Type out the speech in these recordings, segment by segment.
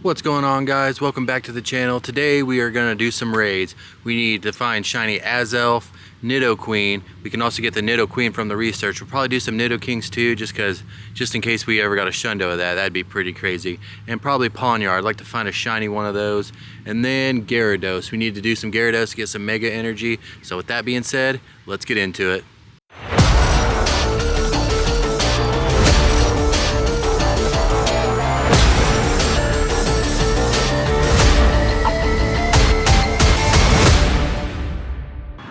What's going on, guys? Welcome back to the channel. Today we are going to do some raids. We need to find shiny Azelf, Nidoqueen. We can also get the Nidoqueen from the research. We'll probably do some Nidokings too, just in case we ever got a Shundo of that. That'd be pretty crazy. And probably Pawniard. I'd like to find a shiny one of those. And then Gyarados. We need to do some Gyarados to get some Mega Energy. So with that being said, let's get into it.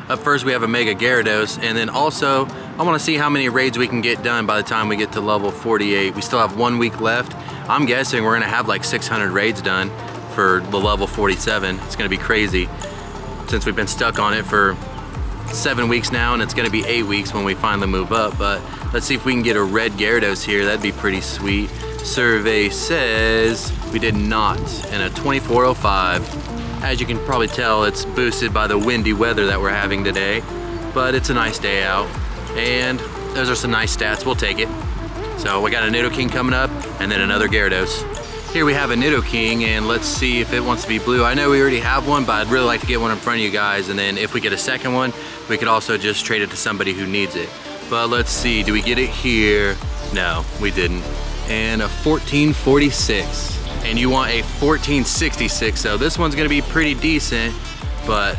Up first we have a Mega Gyarados, and then also I want to see how many raids we can get done by the time we get to level 48. We still have 1 week left. I'm guessing we're going to have like 600 raids done for the level 47. It's going to be crazy since we've been stuck on it for 7 weeks now, and it's going to be 8 weeks when we finally move up. But let's see if we can get a red Gyarados here. That'd be pretty sweet. Survey says we did not, and a 2405. As you can probably tell, it's boosted by the windy weather that we're having today, but it's a nice day out, and those are some nice stats. We'll take it. So we got a Nidoking coming up, and then another Gyarados. Here we have a Nidoking, and let's see if it wants to be blue. I know we already have one, but I'd really like to get one in front of you guys, and then if we get a second one, we could also just trade it to somebody who needs it. But let's see, do we get it here? No, we didn't. And a 1446. And you want a 1466, so this one's gonna be pretty decent, but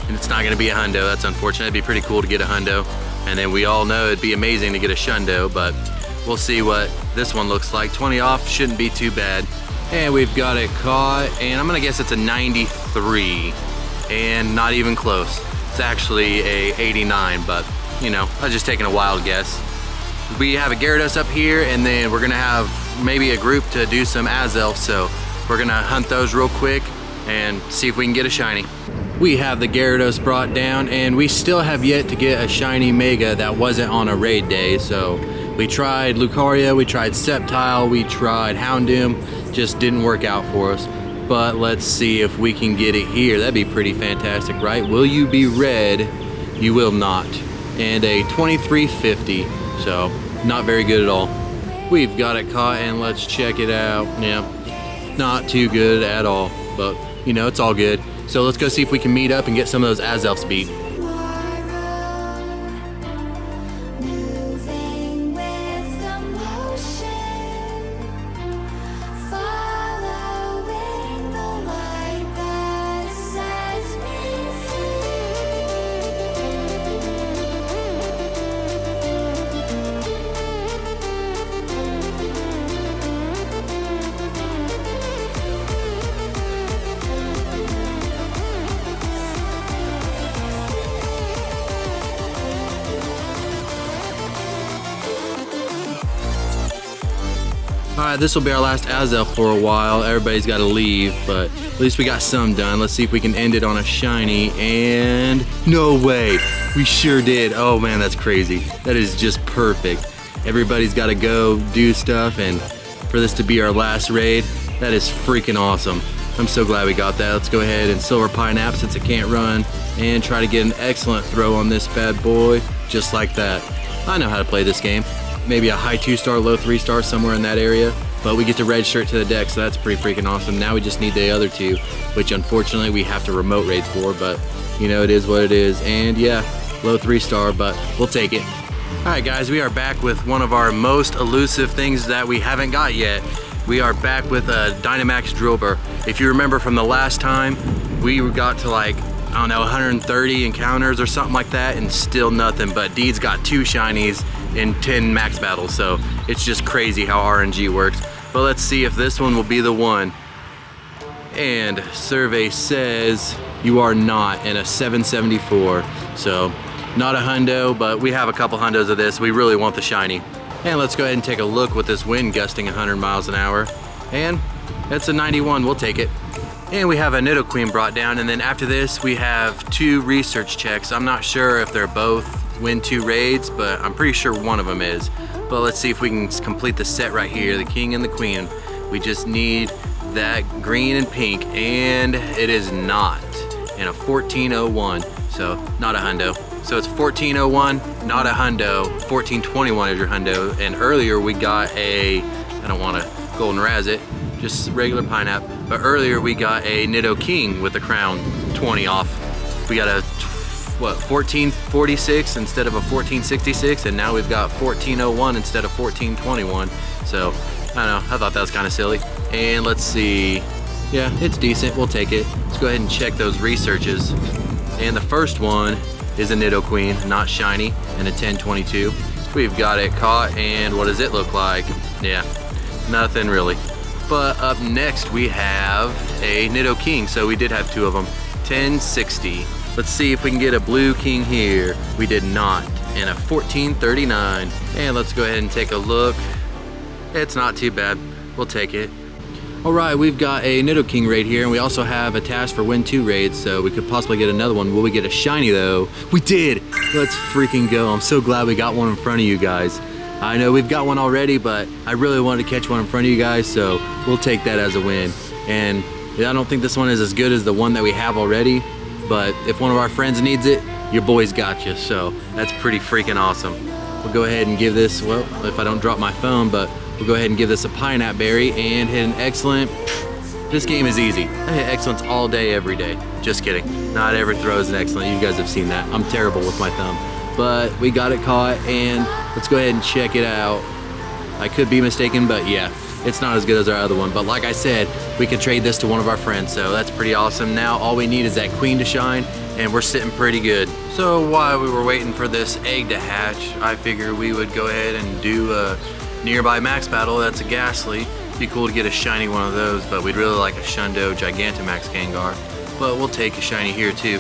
it's not gonna be a hundo. That's unfortunate. It'd be pretty cool to get a hundo, and then we all know it'd be amazing to get a shundo, but we'll see what this one looks like. 20 off shouldn't be too bad. And we've got it caught, and I'm gonna guess it's a 93, and not even close. It's actually a 89, but you know, I was just taking a wild guess. We have a Gyarados up here, and then we're gonna have maybe a group to do some Azelf, so we're gonna hunt those real quick and see if we can get a shiny. We have the Gyarados brought down, and we still have yet to get a shiny Mega that wasn't on a raid day. So we tried Lucario, we tried Sceptile, we tried Houndoom, just didn't work out for us. But let's see if we can get it here. That'd be pretty fantastic, right? Will you be red? You will not. And a 2350, so not very good at all. We've got it caught, and let's check it out. Yeah, not too good at all, but you know, it's all good. So let's go see if we can meet up and get some of those Azelfs beat. Alright, this will be our last Azelf for a while. Everybody's got to leave, but at least we got some done. Let's see if we can end it on a shiny, and no way! We sure did. Oh man, that's crazy. That is just perfect. Everybody's got to go do stuff, and for this to be our last raid, that is freaking awesome. I'm so glad we got that. Let's go ahead and Silver Pineapple since it can't run, and try to get an excellent throw on this bad boy, just like that. I know how to play this game. Maybe a high 2-star, low 3-star somewhere in that area, but we get the red shirt to the deck, so that's pretty freaking awesome. Now we just need the other two, which unfortunately we have to remote raid for, but you know, it is what it is. And yeah, low 3-star, but we'll take it. Alright guys, we are back with one of our most elusive things that we haven't got yet. We are back with a Dynamax Drillbur. If you remember from the last time, we got to like, I don't know, 130 encounters or something like that, and still nothing. But Deed's got 2 shinies in 10 max battles, so it's just crazy how RNG works. But let's see if this one will be the one. And survey says you are not, in a 774. So not a hundo, but we have a couple hundos of this. We really want the shiny. And let's go ahead and take a look with this wind gusting 100 miles an hour. And that's a 91, we'll take it. And we have a Nidoqueen brought down, and then after this we have 2 research checks. I'm not sure if they're both win 2 raids, but I'm pretty sure one of them is. But let's see if we can complete the set right here, the King and the Queen. We just need that green and pink, and it is not. And a 1401, so not a hundo. So it's 1401, not a hundo. 1421 is your hundo. And earlier we got a, I don't want to golden razz it, just regular pineapple. But earlier we got a Nido King with the crown, 20 off. We got a, what, 1446 instead of a 1466, and now we've got 1401 instead of 1421. So, I don't know, I thought that was kind of silly. And let's see, yeah, it's decent, we'll take it. Let's go ahead and check those researches. And the first one is a Nido Queen, not shiny, and a 1022. We've got it caught, and what does it look like? Yeah, nothing really. But up next we have a Nido King, so we did have two of them, 1060. Let's see if we can get a blue king here. We did not, and a 1439. And let's go ahead and take a look. It's not too bad, we'll take it. All right, we've got a Nido King raid here, and we also have a task for win 2 raids, so we could possibly get another one. Will we get a shiny though? We did! Let's freaking go. I'm so glad we got one in front of you guys. I know we've got one already, but I really wanted to catch one in front of you guys, so we'll take that as a win. And I don't think this one is as good as the one that we have already, but if one of our friends needs it, your boys got you, so that's pretty freaking awesome. We'll go ahead and give this, well, if I don't drop my phone, but we'll go ahead and give this a pineapple berry and hit an excellent. This game is easy. I hit excellence all day, every day. Just kidding. Not ever throws an excellent. You guys have seen that. I'm terrible with my thumb. But we got it caught, and let's go ahead and check it out. I could be mistaken, but yeah, it's not as good as our other one. But like I said, we could trade this to one of our friends, so that's pretty awesome. Now all we need is that queen to shine, and we're sitting pretty good. So while we were waiting for this egg to hatch, I figured we would go ahead and do a nearby max battle. That's a Ghastly. Be cool to get a shiny one of those, but we'd really like a Shundo Gigantamax Kangar. But we'll take a shiny here too.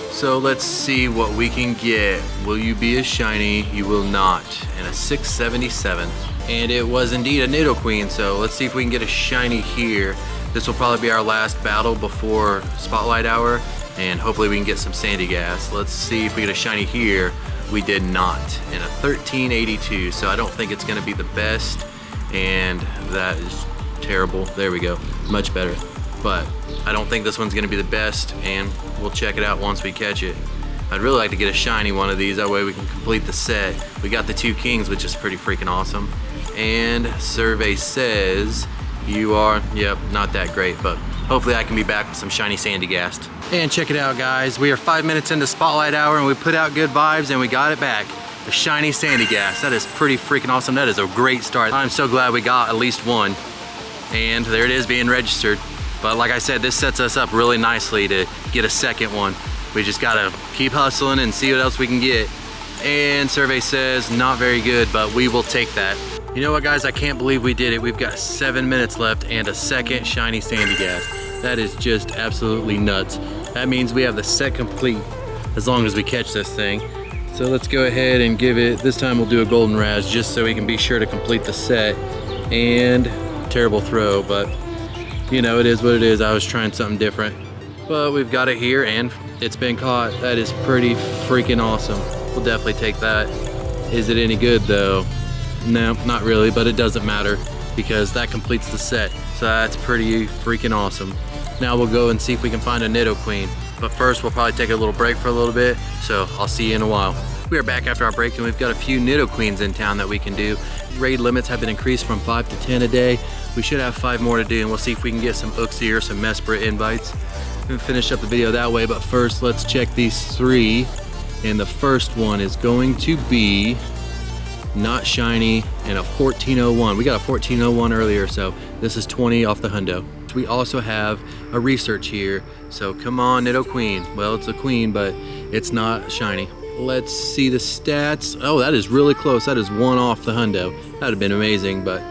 So let's see what we can get. Will you be a shiny? You will not. And a 677. And it was indeed a Nido Queen, so let's see if we can get a shiny here. This will probably be our last battle before Spotlight Hour, and hopefully we can get some Sandygast. Let's see if we get a shiny here. We did not, and a 1382, so I don't think it's gonna be the best, and that is terrible. There we go, much better. But I don't think this one's gonna be the best, and we'll check it out once we catch it. I'd really like to get a shiny one of these, that way we can complete the set. We got the 2 kings, which is pretty freaking awesome. And survey says you are, yep, not that great, but hopefully I can be back with some shiny Sandygast. And check it out, guys. We are 5 minutes into Spotlight Hour, and we put out good vibes, and we got it back. A shiny Sandygast. That is pretty freaking awesome. That is a great start. I'm so glad we got at least one. And there it is being registered. But like I said, this sets us up really nicely to get a second one. We just gotta keep hustling and see what else we can get. And survey says not very good, but we will take that. You know what, guys? I can't believe we did it. We've got 7 minutes left and a second shiny Sandygast. That is just absolutely nuts. That means we have the set complete as long as we catch this thing. So let's go ahead and give it, this time we'll do a golden raz just so we can be sure to complete the set. And terrible throw, but you know, it is what it is. I was trying something different. But we've got it here and it's been caught. That is pretty freaking awesome. We'll definitely take that. Is it any good though? No, not really, but it doesn't matter because that completes the set. So that's pretty freaking awesome. Now we'll go and see if we can find a Nido Queen. But first we'll probably take a little break for a little bit. So I'll see you in a while. We are back after our break and we've got a few Nido Queens in town that we can do. Raid limits have been increased from 5 to 10 a day. We should have 5 more to do and we'll see if we can get some Uxie or some Mesprit invites and finish up the video that way. But first let's check these 3. And the first one is going to be not shiny and a 1401. We got a 1401 earlier, so this is 20 off the hundo. We also have a research here, so come on Nido Queen. Well, it's a queen, but it's not shiny. Let's see the stats. Oh, that is really close. That is 1 off the hundo. That'd have been amazing, but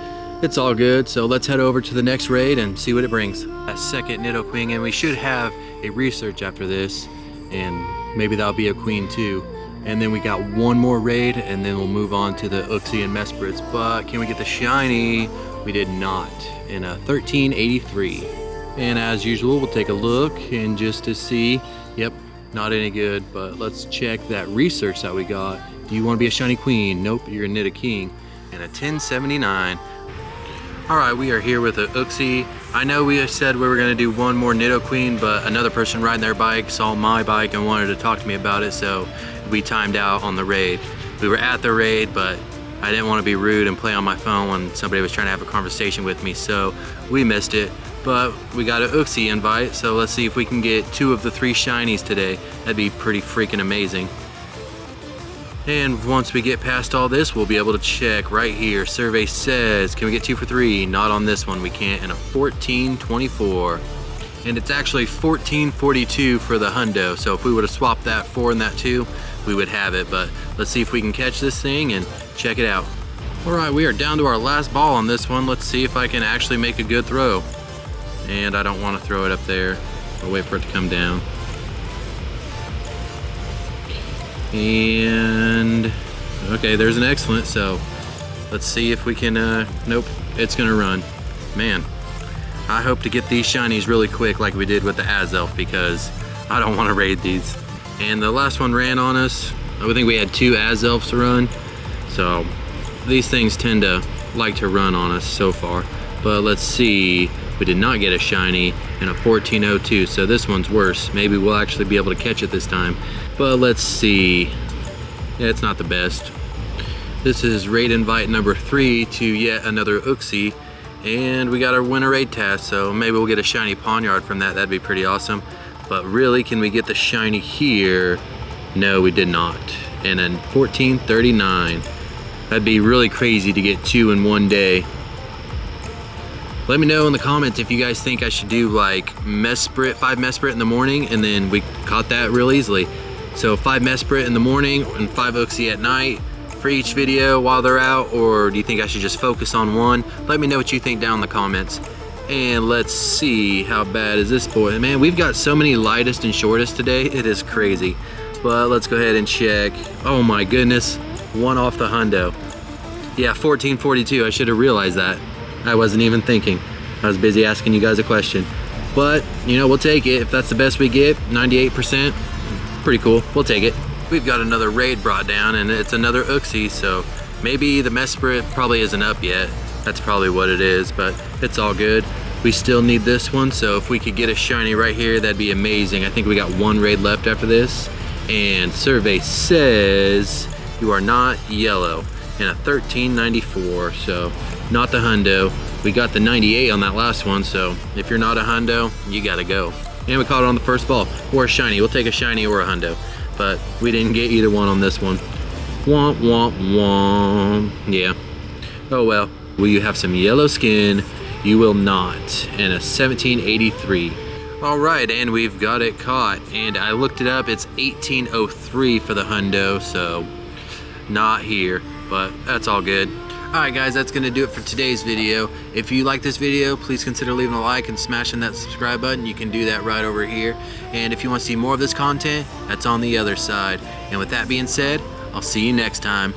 it's all good. So let's head over to the next raid and see what it brings. A second Nido Queen, and we should have a research after this, and maybe that'll be a queen too. And then we got 1 more raid, and then we'll move on to the Uxie and Mesprits. But can we get the shiny? We did not. In a 1383. And as usual, we'll take a look and just to see. Yep, not any good. But let's check that research that we got. Do you want to be a shiny queen? Nope, you're a Nido King. And a 1079. All right, we are here with a Uxie. I know we said we were going to do 1 more Nido Queen, but another person riding their bike saw my bike and wanted to talk to me about it, so we timed out on the raid. We were at the raid, but I didn't want to be rude and play on my phone when somebody was trying to have a conversation with me, so we missed it. But we got an Uxie invite, so let's see if we can get 2 of the 3 shinies today. That'd be pretty freaking amazing. And once we get past all this, we'll be able to check right here. Survey says, can we get 2 for 3? Not on this one, we can't. And a 1424. And it's actually 1442 for the hundo. So if we would have swapped that 4 and that 2, we would have it. But let's see if we can catch this thing and check it out. All right, we are down to our last ball on this one. Let's see if I can actually make a good throw. And I don't want to throw it up there. I'll wait for it to come down. And okay, there's an excellent. So let's see if we can, nope, it's gonna run. Man, I hope to get these shinies really quick like we did with the Azelf, because I don't want to raid these. And the last one ran on us. I think we had 2 Azelfs to run. So these things tend to like to run on us so far. But let's see. We did not get a shiny and a 1402, so this one's worse. Maybe we'll actually be able to catch it this time. But let's see. Yeah, it's not the best. This is raid invite number 3 to yet another Uxie, and we got our winter raid task, so maybe we'll get a shiny Pawnyard from that. That'd be pretty awesome. But really, can we get the shiny here? No, we did not. And then 1439. That'd be really crazy to get 2 in one day. Let me know in the comments if you guys think I should do like 5 Mesprit in the morning, and then we caught that real easily. So 5 Mesprit in the morning and 5 Uxie at night for each video while they're out, or do you think I should just focus on one? Let me know what you think down in the comments. And let's see, how bad is this boy? Man, we've got so many lightest and shortest today, it is crazy. But let's go ahead and check. Oh my goodness, 1 off the hundo. Yeah, 1442, I should have realized that. I wasn't even thinking. I was busy asking you guys a question. But, you know, we'll take it. If that's the best we get, 98%, pretty cool. We'll take it. We've got another raid brought down, and it's another Uxie, so maybe the Mesprit probably isn't up yet. That's probably what it is, but it's all good. We still need this one, so if we could get a shiny right here, that'd be amazing. I think we got 1 raid left after this. And survey says you are not yellow. And a 1394, so not the hundo. We got the 98 on that last one, so if you're not a hundo, you gotta go. And we caught it on the first ball, or a shiny. We'll take a shiny or a hundo, but we didn't get either one on this one. Womp, womp, womp. Yeah. Oh well. Will you have some yellow skin? You will not. And a 1783. All right, and we've got it caught. And I looked it up, it's 1803 for the hundo, so not here, but that's all good. Alright guys, that's going to do it for today's video. If you like this video, please consider leaving a like and smashing that subscribe button. You can do that right over here. And if you want to see more of this content, that's on the other side. And with that being said, I'll see you next time.